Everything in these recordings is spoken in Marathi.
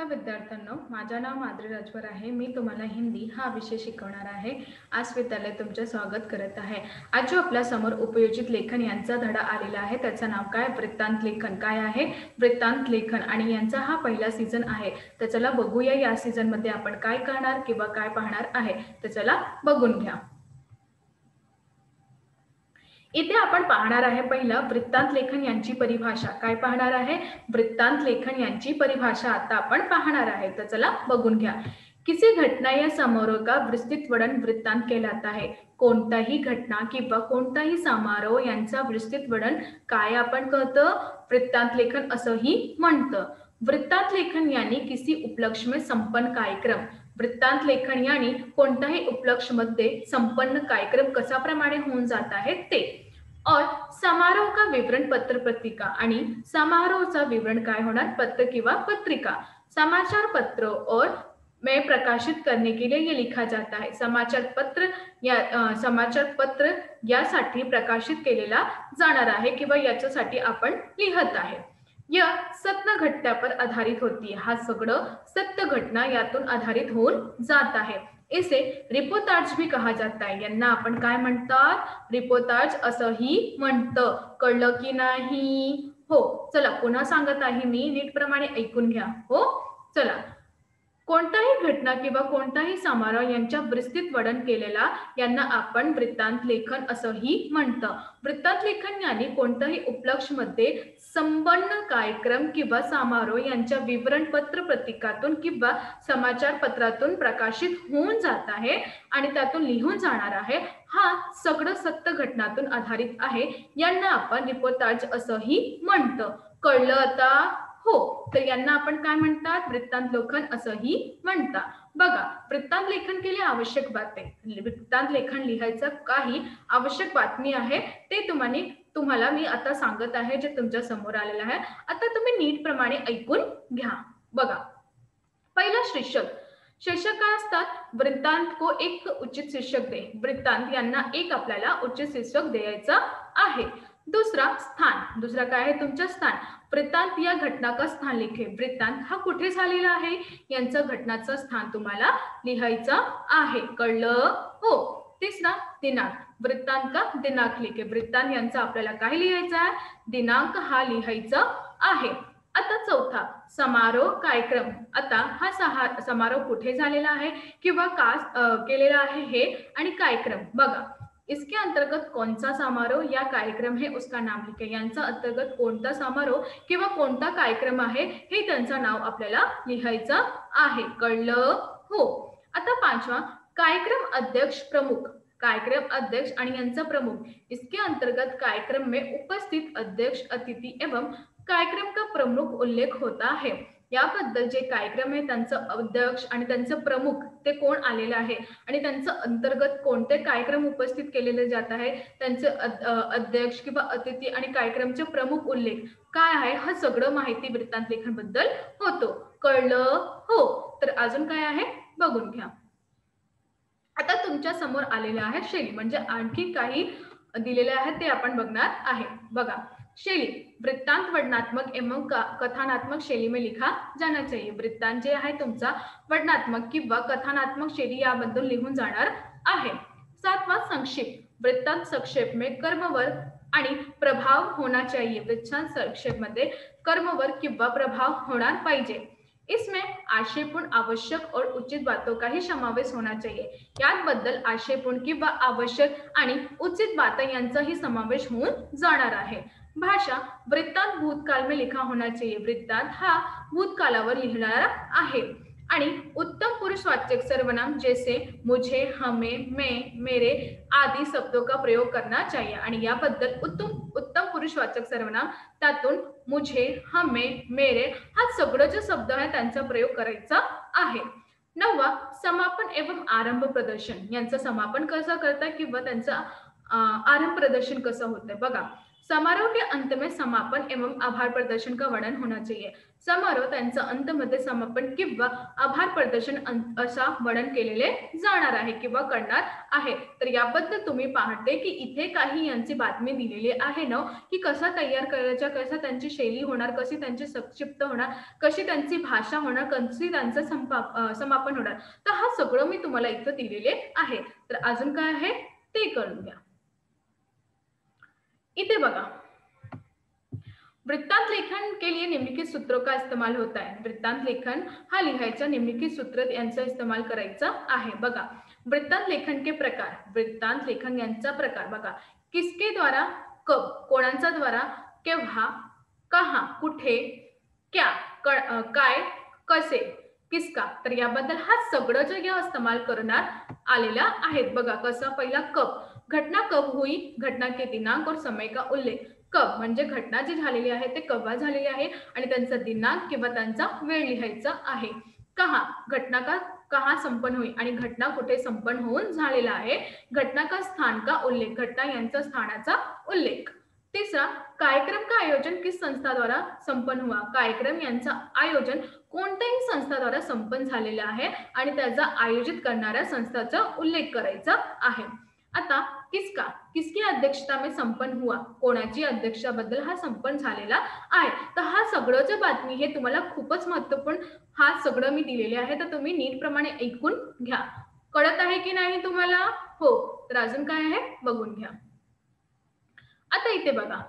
विद्यार्थ्यांनो, माझं नाव माद्री राजवर आहे. मी तुम्हाला हिंदी हा विषय शिकवणार आहे. आज विद्यालय तुमचे स्वागत करत आहे. आज जो आपल्या समोर उपयोजित लेखन यांचा धडा आलेला आहे त्याचं नाव काय? वृत्तांत लेखन. काय आहे? वृत्तांत लेखन. आणि यांचा हा पहिला सीझन आहे. तर चला बघूया या सीझन मध्ये आपण काय करणार किंवा काय पाहणार आहे. तर चला बघून घ्या. इथे आपण पाहणार आहे पहिला वृत्तांत लेखन यांची परिभाषा. काय पाहणार आहे? वृत्तांत लेखन यांची परिभाषा आता आपण पाहणार आहे. तर चला बघून घ्या. किसी घटना या समारोह का विस्तृत वर्णन वृत्तांत कहलाता है. कोणताही घटना किंवा कोणताही समारोह यांचा विस्तृत वर्णन काय आपण कहतो? वृत्तांत लेखन असंही म्हणतं. वृत्तांत लेखन यानी किसी उपलक्ष्य में संपन्न कार्यक्रम. वृत्तांत लेखन यानी कोणत्याही उपलक्ष्य मध्ये संपन्न कार्यक्रम कसा प्रमाणे होऊन जात आहे ते. और समारोह का विवरण पत्र पत्रिका. आणि समारोहाचा विवरण काय होणार? पत्र किंवा पत्रिका. समाचार पत्र और में प्रकाशित करने के लिए ये लिखा जाता है. समाचार पत्र यासाठी प्रकाशित केलेला जाणार आहे किंवा याच्यासाठी आपण लिहत आहे. यह सत्य घटनापर आधारित होती. हा सगळं सत्य घटना यातून आधारित होऊन जात आहे. इसे रिपोर्टाज भी कहा जाता है. यांना आपण काय म्हणतात? रिपोर्टाज असंही म्हणतं. कळलं की नाही? हो, चला पुन्हा सांगत आहे मी, नीट प्रमाणे ऐकून घ्या. हो, चला. कोणताही घटना किंवा कोणताही समारोह यांच्या विस्तृत वर्णन केलेला यांना आपण वृत्तांत लेखन असंही म्हणतं. वृत्तांत लेखन यानी कोणत्याही उपलक्ष्य मध्ये संपन्न कार्यक्रम किंवा समारोह यांच्या विवरण पत्र पत्रिकातून किंवा समाचार पत्रातून प्रकाशित होऊन जात आहे आणि त्यातून लिहून जाणार आहे. हा सगळं सत्य घटनातून आधारित आहे. यांना आपण रिपोर्टाज असंही म्हणतं. कळलं आता? हो, तर यांना आपण काय म्हणतात? वृत्तांत लेखन असंही म्हणतात. बघा, वृत्तांत लेखन केले आवश्यक बाते. वृत्तांत लेखन लिहायचं काही आवश्यक बातमी आहे ते तुम्हाला मी आता सांगत आहे, जे तुमच्या समोर आलेलं आहे. आता तुम्ही नीट प्रमाणे ऐकून घ्या. बघा, पहिला शीर्षक काय असतात? वृत्तांत को एक उचित शीर्षक दे. वृत्तांत यांना एक आपल्याला उचित शीर्षक द्यायचं आहे. दुसरा स्थान. दुसरा काय आहे? तुमचं स्थान. वृत्तांत या घटना का स्थान लिखे. वृत्तांत हा कुठे झालेला आहे यांचं घटनाचं स्थान तुम्हाला लिहायचं आहे. कळलं? हो. तिसरा दिनांक. वृत्तांत का दिनांक लिखे. वृत्तांत यांचा आपल्याला काय लिहायचं आहे? दिनांक हा लिहायचा आहे. आता चौथा समारोह कार्यक्रम. आता हा समारोह कुठे झालेला आहे किंवा का केलेला आहे हे आणि कार्यक्रम. बघा, इसके अंतर्गत कौन सा समारोह या कार्यक्रम है उसका नाम लिखे. यांचा अंतर्गत कोणता समारोह किंवा कोणता कार्यक्रम आहे हे त्यांचं नाव आपल्याला लिहायचं आहे. कळलं? हो. आता पाचवा कार्यक्रम अध्यक्ष प्रमुख. कार्यक्रम अध्यक्ष आणि यांचा प्रमुख. इसके अंतर्गत कार्यक्रम में उपस्थित अध्यक्ष, अतिथि एवं कार्यक्रम का प्रमुख उल्लेख होता है. याबद्दल जे कार्यक्रम आहे त्यांचं अध्यक्ष आणि त्यांचं प्रमुख ते कोण आलेलं आहे आणि त्यांचं अंतर्गत कोणते कार्यक्रम उपस्थित केलेले जात आहे, त्यांचे अध्यक्ष किंवा अतिथी आणि कार्यक्रमचे प्रमुख उल्लेख काय आहे, हा सगळं माहिती वृत्तांत लेखन बद्दल होतो. कळलं? हो. तर अजून काय आहे बघून घ्या. आता तुमच्या समोर आलेलं आहे शैली, म्हणजे आणखी काही दिलेले आहे ते आपण बघणार आहे. बघा, शैली. वृत्तांत वर्णनात्मक एवं कथानात्मक शैली में लिखा जाना चाहिए. वृत्तांत जे आहे तुमचा वर्णनात्मक किंवा कथानात्मक शैली याबद्दल लिहून जाणार आहे. सातवा संक्षेप. वृत्तांत संक्षेप में कर्मवर आणि प्रभाव होना चाहिए. वृत्तांत संक्षेप मध्ये कर्मवर किंवा प्रभाव होणार पाहिजे. इसमें आशयपूर्ण, आवश्यक और उचित बातों का ही समावेश होना चाहिए. याबद्दल आशयपूर्ण किंवा आवश्यक आणि उचित बात यांचाही समावेश होऊन जाणार आहे. भाषा. वृत्तांत भूतकाल में लिखा होना चाहिए. वृत्तांत हा भूतकालावर लिहिणारा आहे. आणि उत्तम पुरुषवाचक सर्वनाम जैसे मुझे, हमें, मैं, मेरे आदि शब्दों का प्रयोग करना चाहिए. आणि याबद्दल उत्तम पुरुषवाचक सर्वनाम त्यातून मुझे, हमें, मेरे हा सगळं जे शब्द आहे त्यांचा प्रयोग करायचा आहे. नववा समापन एवं आरंभ प्रदर्शन. यांचं समापन कसं करतात किंवा त्यांचं आरंभ प्रदर्शन कसं होतं. बघा, समारोह के अंत में समापन एवं आभार प्रदर्शन का वर्णन होना चाहिए. समारोह त्यांचा अंतमध्ये समापन किंवा आभार प्रदर्शन असा वर्णन केलेले जाणार आहे किंवा करणार आहे. तर याबद्दल तुम्ही पाहते की इथे काही यांची बातमी दिलेली आहे ना, की कसा तयार करायचा, कसा त्यांची शैली होणार, कशी त्यांची संक्षिप्त होणार, कशी त्यांची भाषा होणार, कशी त्यांचं समापन होणार. तर हा सगळं मी तुम्हाला इथं दिलेले आहे. तर अजून काय आहे ते करून घ्या. इथे बघा, वृत्तांत लेखन के लिए निम्नलिखित सूत्रों का इस्तेमाल होता है. वृत्तांत लेखन हा लिहायचा निम्नलिखित सूत्र यांचा इस्तेमाल करायचा आहे. बघा, वृत्तांत लेखन के प्रकार, वृत्तांत लेखन यांचा प्रकार बघा. किसके द्वारा, कब, कोणाचा द्वारा, केव्हा, कहा, कुठे, क्या, काय, कसे, किसका. तर याबद्दल हा सगळं जे या इस्तेमाल करण्यात आलेला आहेत. बघा कसं, पहिला कब, घटना कब हुई, घटना के दिनांक और समय का उल्लेख. कब म्हणजे घटना जी झालेली आहे ते केव्हा झालेली आहे आणि त्यांचा दिनांक किंवा त्यांचा वेळ लिहायचा आहे. कहा, घटना का कहा संपन्न हुई आणि घटना कुठे संपन्न होऊन झालेला आहे. घटना का स्थान का उल्लेख, घटना यांचा स्थानाचा उल्लेख. तीसरा, कार्यक्रम का आयोजन किस संस्था द्वारा संपन्न हुआ. कार्यक्रम यांचा आयोजन कोणत्याही संस्थाद्वारा संपन्न झालेला आहे आणि त्याचा आयोजित करणाऱ्या संस्थाचा उल्लेख करायचा आहे. आता किसका, किसकी अध्यक्षता में संपन्न हुआ, कोणाची अध्यक्षाबद्दल हा संपन्न झालेला आहे. तर हा सगळं जे बातमी हे तुम्हाला खूपच महत्त्वपूर्ण हा सगळं मी दिलेले आहे. तर तुम्ही नीटप्रमाणे ऐकून घ्या. कळत आहे की नाही तुम्हाला? हो. तर अजून काय आहे बघून घ्या. आता इथे बघा,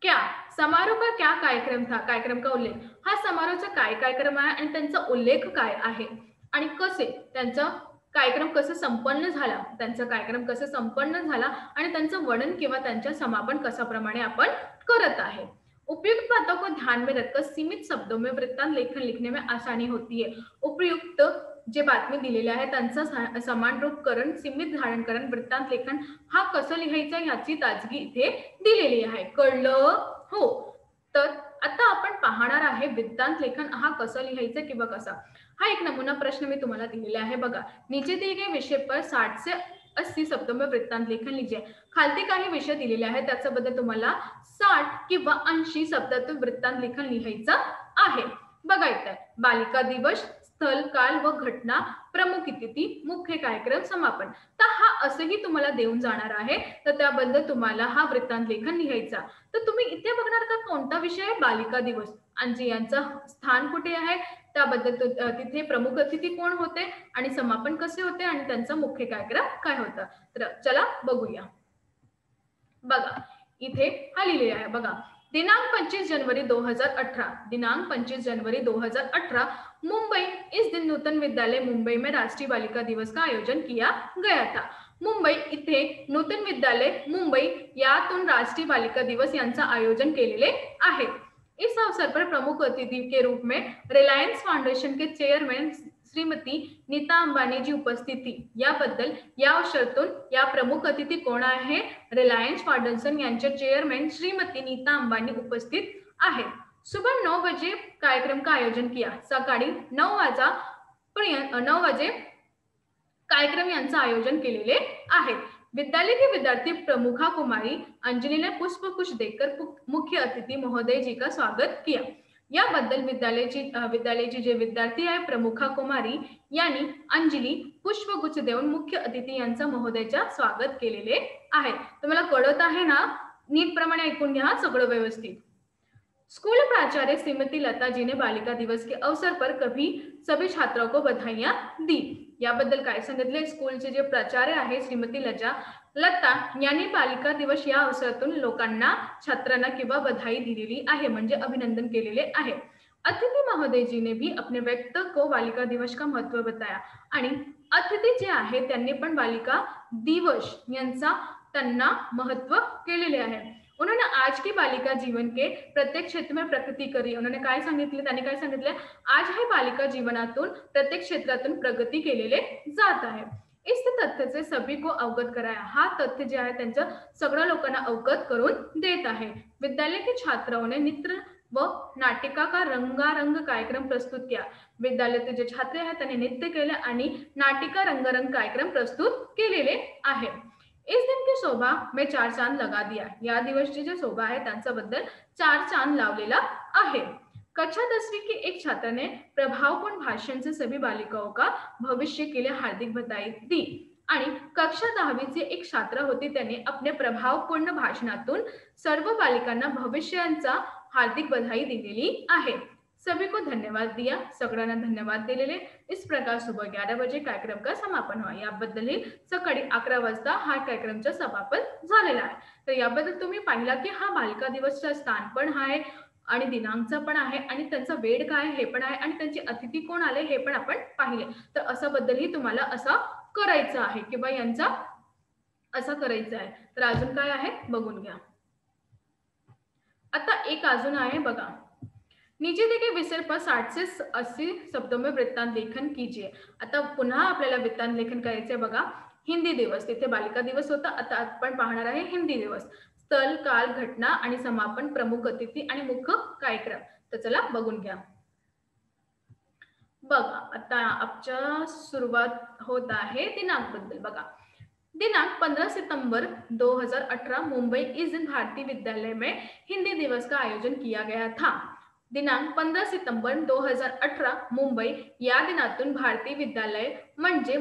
क्या, समारोह का क्या कार्यक्रम था, कार्यक्रम का उल्लेख. हा समारोहाचा काय कार्यक्रम आहे आणि त्यांचा उल्लेख काय आहे आणि कसे त्यांचा कार्यक्रम कसं संपन्न झाला, त्यांचा कार्यक्रम कसं संपन्न झाला आणि त्यांचं वर्णन किंवा त्यांच्या समापन कशाप्रमाणे आपण करत आहे. उपयुक्त बातों को ध्यान में रखकर सीमित शब्दों में वृत्तांत लेखन लिखने में आसानी होती है. उपयुक्त जे बातमी दिलेले आहे त्यांचं समान रूप करण, सीमित धारणकरण, वृत्तांत लेखन हा कसं लिहायचं याची ताजगी इथे दिलेली आहे. कळलं? हो. तर आता आपण पाहणार आहे वृत्तांत लेखन हा कसं लिहायचं किंवा कसा. हा एक नमूना प्रश्न मी तुम्हाला दिलेला आहे. बघा, नीचे दिए गए विषय पर 60 से 80 शब्दों में वृत्तांत लेखन लीजिए. खालती काही विषय दिलेले आहेत त्याच्याबद्दल तुम्हाला 60 किंवा 80 शब्दातून वृत्तांत लेखन लिहायचं आहे. बघा इथे, बालिका दिवस, स्थल, काल व घटना, प्रमुख तिथी, मुख्य कार्यक्रम, समापन. तर हा असंही तुम्हाला देऊन जाणार आहे. तर त्याबद्दल तुम्हाला हा वृत्तांत लेखन लिहायचा. तर तुम्ही इथे बघणार का कोणता विषय आहे, बालिका दिवस आणि यांचं स्थान कुठे आहे, त्याबद्दल तिथे प्रमुख अतिथी कोण होते आणि समापन कसे होते आणि त्यांचा मुख्य कार्यक्रम काय होता. तर चला बघूया. बघा इथे हा लिहिलेला आहे. बघा, दिनांक 25 जनवरी 2018, दिनांक 25 जनवरी 2018 मुंबई, इस दिन नूतन विद्यालय मुंबई में राष्ट्रीय बालिका दिवस का आयोजन किया गया था. मुंबई इथे नूतन विद्यालय मुंबई यातून राष्ट्रीय बालिका दिवस यांचं आयोजन केलेले आहे. इस अवसर पर प्रमुख अतिथि के रूप में रिलायंस फाउंडेशन के चेयरमैन श्रीमती नीता अंबानी जी उपस्थित थी. याबद्दल या अवसरातून या प्रमुख अतिथी कोण आहे, रिलायन्स फाउंडेशन यांचे चेयरमैन श्रीमती नीता अंबानी उपस्थित आहे. सुबह 9 बजे कार्यक्रम का आयोजन किया. सकाळी 9 वाजे कार्यक्रम यांचं आयोजन केलेले आहे. विद्यालय के विद्यार्थी प्रमुखा कुमारी अंजलि ने पुष्पगुच्छ देकर मुख्य अतिथि महोदय जी का स्वागत किया. याबद्दल विद्यालयाची जे विद्यार्थी आहे प्रमुखा कुमारी यांनी अंजली पुष्पगुच्छ देऊन मुख्य अतिथी यांचं महोदयच्या स्वागत केलेले आहे. तुम्हाला कळत आहे ना? नीट प्रमाणे ऐकून घ्या सगळं व्यवस्थित. स्कूल प्राचार्य श्रीमती लता जी ने बालिका दिवस के अवसर पर सभी छात्रों को बधाइयां दी. याबद्दल काय सांगितले, स्कूलचे जे प्राचार्य आहे श्रीमती लता यांनी बालिका दिवस या अवसरातून लोकांना, छात्रांना किंवा बधाई दिलेली आहे म्हणजे अभिनंदन केलेले आहे. अतिथि महोदय जी ने भी अपने व्यक्त को बालिका दिवस का महत्व बताया आणि अतिथी जे आहे त्यांनी पण बालिका दिवस यांचा त्यांना महत्व केलेले आहे. उन्होंने आज की बालिका जीवन के प्रत्येक क्षेत्र में प्रगति करी. उन्होंने काय सांगितले, त्यांनी काय सांगितले, आज हे बालिका जीवनातून प्रत्येक क्षेत्रातून प्रगती केलेले जात आहे. इस तथ्य से सभी को अवगत कराया. हा तथ्य जे आहे त्यांचं सगळ्या लोकांना अवगत करून देत आहे. विद्यालय के छात्रों ने नृत्य व नाटिका का रंगारंग कार्यक्रम प्रस्तुत किया. विद्यालयातील जे छात्र आहेत त्यांनी नृत्य केले आणि नाटिका रंगारंग कार्यक्रम प्रस्तुत केलेले आहे. इस दिन की शोभा में चार चांद लगा दिया. या दिवसची जी शोभा आहे त्यांच्याबद्दल चार चांद लावलेला आहे. कक्षा 10वीं के एक छात्र ने प्रभावपूर्ण भाषण से सभी बालिकाओं का भविष्य के लिए हार्दिक बधाई दी. आणि कक्षा 10वीचे एक छात्र होते, त्याने आपल्या प्रभावपूर्ण भाषणातून सर्व बालिकांना भविष्यांचा हार्दिक बधाई दिलेली आहे. सभी को धन्यवाद दिया. सगळ्यांना धन्यवाद दिलेले. इस प्रकार सुबह 11 बजे कार्यक्रम का समापन हुआ. याबद्दलही सकाळी 11 वाजता हा कार्यक्रमचा समापन झालेला आहे. तर याबद्दल तुम्ही पाहिला की हा बालिका दिवसचा स्थान पण आहे आणि दिनांकचा पण आहे आणि त्यांचा वेळ काय हे पण आहे आणि त्यांचे अतिथी कोण आले हे पण आपण पाहिले. तर असं बद्दलही तुम्हाला असं करायचं आहे किंवा यांचा असं करायचं आहे. तर अजून काय आहे बघून घ्या. आता एक अजून आहे बघा. नीचे दिए विषय पर 60 से 80 शब्दों में वृत्तांत लेखन कीजिए. आता पुन्हा आपल्याला वृत्तांत लेखन करायचे बघा. हिंदी दिवस, तिथे बालिका दिवस होता, आता आपण पाहणार आहे हिंदी दिवस. स्थल, काल, घटना आणि समापन, प्रमुख अतिथी आणि मुख्य कार्यक्रम. तर चला बघून घ्या. बघा आता आजच्या सुरुवात होत आहे दिनांक बद्दल. बघा दिनांक 15 सितंबर 2018 मुंबई इस दिन भारतीय विद्यालय में हिंदी दिवस का आयोजन किया गया था. दिनांक 15 सितंबर 2018 मुंबई या दिनातून भारतीय विद्यालय म्हणजे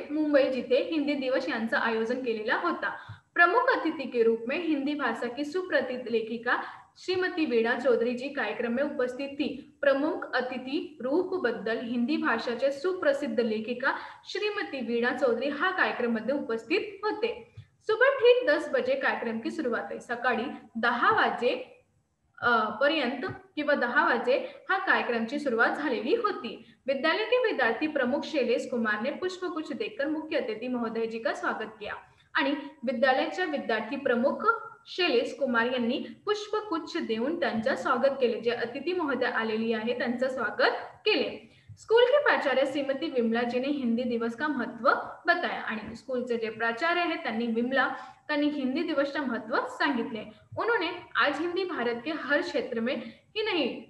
मुंबई जिथे हिंदी दिवस यांचं आयोजन केलेला होता. प्रमुख अतिथि के रूप में हिंदी भाषा की सुप्रसिद्ध लेखिका श्रीमती वीणा चौधरी जी कार्यक्रम में उपस्थित थी. प्रमुख अतिथि रूप बद्दल हिंदी भाषाचे सुप्रसिद्ध लेखिका श्रीमती वीणा चौधरी हा कार्यक्रम मध्ये उपस्थित होते. सुबह ठीक 10 बजे कार्यक्रम की सुरुवात आहे. सकाळी 10 वाजे पर्यंत किंवा 10 वाजे हा कार्यक्रमची सुरुवात झालेली होती. विद्यालय के विद्यार्थी प्रमुख शैलेश कुमार ने पुष्पगुच्छ देकर मुख्य अतिथि महोदय जी का स्वागत किया. आणि विद्यालयाच्या विद्यार्थी प्रमुख शैलेश कुमार यांनी पुष्पगुच्छ देऊन त्यांचं स्वागत केले. जे अतिथी महोदय आलेली आहे त्यांचं स्वागत केले. स्कूल के प्राचार्य श्रीमती विमला जी ने हिंदी दिवस का महत्व बताया. आणि स्कूलचे जे प्राचार्य आहेत त्यांनी हिंदी दिवस का महत्व सांगितले. उन्होंने आज हिंदी भारत के हर क्षेत्र में ही नहीं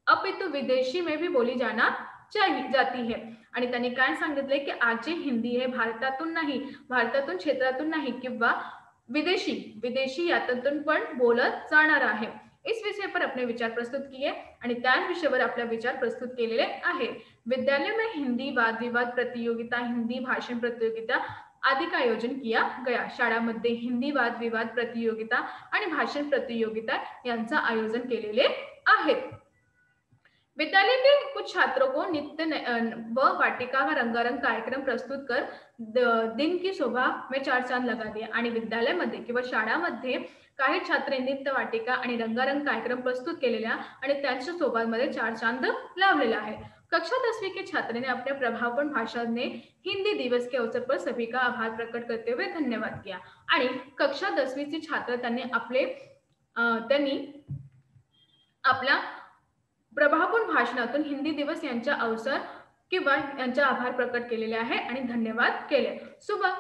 अपितु विदेशी में भी बोली जाती है. आणि त्यांनी काय सांगितले की आज जे हिंदी आहे भारतातून क्षेत्रातून नाही किंवा विदेशी यातून पण बोलत जाणार आहे. इस विषय पर अपने विचार प्रस्तुत किए आणि त्याच विषयावर आपला विचार प्रस्तुत केलेले आहे. विद्यालय में हिंदी वाद विवाद प्रतियोगिता, हिंदी भाषण प्रतियोगिता आदि का आयोजन किया गया. शाळांमध्ये हिंदी वाद विवाद प्रतियोगिता आणि भाषण प्रतियोगिता यांचं आयोजन केलेले आहेत. विद्यालय के कुछ छात्रों को नृत्य व वाटिका व रंगारंग कार्यक्रम प्रस्तुत कर दिन की शोभा में चार चांद लगा दिए. आणि विद्यालयामध्ये किंवा शाळांमध्ये काही छात्र नृत्य वाटिका आणि रंगारंग कार्यक्रम प्रस्तुत केलेल्या आणि त्यांच्या शोभामध्ये चार चांद लावलेला आहे. कक्षा 10वीं के छात्र ने अपने प्रभावपूर्ण भाषण में हिंदी दिवस के अवसर पर सभी का आभार प्रकट करते हुए धन्यवाद किया. आणि कक्षा 10वीचे छात्र त्यांनी आपल्या प्रभावपूर्ण भाषणातून हिंदी दिवस यांच्या अवसर किंवा यांचा आभार प्रकट केलेले आहे आणि धन्यवाद केले. सुबह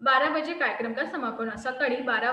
12 बजे कार्यक्रम का समापन. सकाळी 12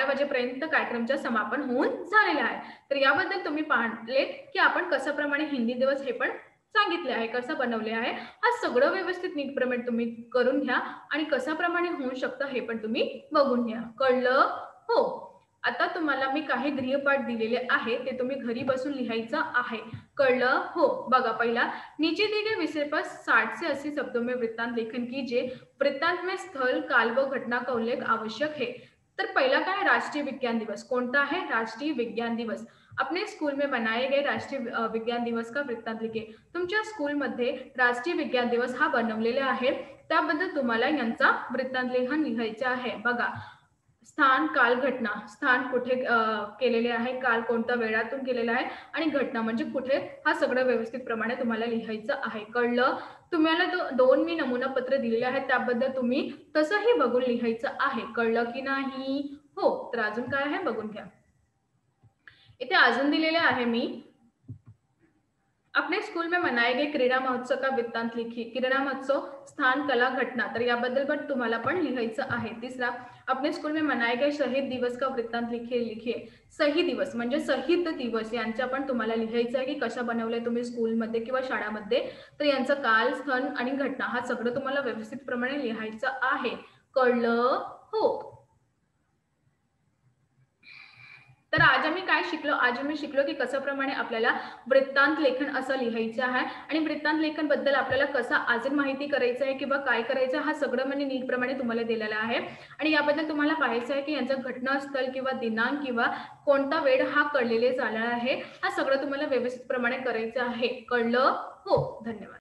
वाजेपर्यंत कार्यक्रमचा समापन होऊन झालेला आहे. तर याबद्दल तुम्ही पाहिले की आपण कशाप्रमाणे हिंदी दिवस हे पण सांगितले आहे, कसं बनवले आहे. हा सगळं व्यवस्थित नीटप्रमाणे तुम्ही करून घ्या आणि कशाप्रमाणे होऊ शकतं हे पण तुम्ही बघून घ्या. कळलं हो. आता तुम्हाला मी काही गृहपाठ दिलेले आहे ते तुम्ही घरी बसून लिहायचं आहे. कळलं हो. बघा पहिला नीचे दिए गए विषय पर 60 से 80 शब्दों में वृत्तांत लेखन कीजिए. वृत्तांत में स्थल, काल व घटना का उल्लेख आवश्यक है. तर पहिला काय राष्ट्रीय विज्ञान दिवस कोणता आहे? राष्ट्रीय विज्ञान दिवस. अपने स्कूल में बनाए गए राष्ट्रीय विज्ञान दिवस का वृत्तांत लिखे. तुमच्या स्कूलमध्ये राष्ट्रीय विज्ञान दिवस हा बनवलेला आहे, त्याबद्दल तुम्हाला यांचा वृत्तांत लेखन लिहायचे आहे. बघा स्थान, काल, घटना. स्थान कुठे केलेले आहे, काल कोणत्या वेळातून केलेला आहे आणि घटना म्हणजे कुठे, हा सगळं व्यवस्थित प्रमाणे तुम्हाला लिहायचं आहे. कळलं? तुम्हाला दोन मी नमुना पत्र दिलेले आहेत, त्याबद्दल तुम्ही तसंही बघून लिहायचं आहे. कळलं की नाही? हो. तर अजून काय आहे बघून घ्या. इथे अजून दिलेले आहे मी अपने स्कूल में मनाए गए क्रीडा महोत्सव का वृत्तांत लिखिए. क्रीडा महोत्सव, स्थान, कला, घटना. तर याबद्दल पण तुम्हाला पण लिहायचं आहे. तिसरा, अपने स्कूल में मनाए गए शहीद दिवस का वृत्तांत लिखिए. लिखिए. शहीद दिवस म्हणजे शहीद दिवस यांच्या पण तुम्हाला लिहायचं आहे की कशा बनवलंय तुम्ही स्कूलमध्ये किंवा शाळामध्ये. तर यांचं काल, स्थळ आणि घटना हा सगळं तुम्हाला व्यवस्थित प्रमाणे लिहायचं आहे. कळलं? हो. तर आज आम्ही काय शिकलो? आज आम्ही शिकलो की कशाप्रमाणे आपल्याला वृत्तांत लेखन असं लिहायचं आहे आणि वृत्तांत लेखन बद्दल आपल्याला कसं अजून माहिती करायचं आहे किंवा काय करायचं हा सगळं म्हणजे नीटप्रमाणे तुम्हाला दिलेलं आहे. आणि याबद्दल तुम्हाला पाहायचं आहे की यांचं घटनास्थळ किंवा दिनांक किंवा कोणता वेळ हा कळलेले झाला आहे. हा सगळं तुम्हाला व्यवस्थित प्रमाणे करायचं आहे. कळलं? हो. धन्यवाद.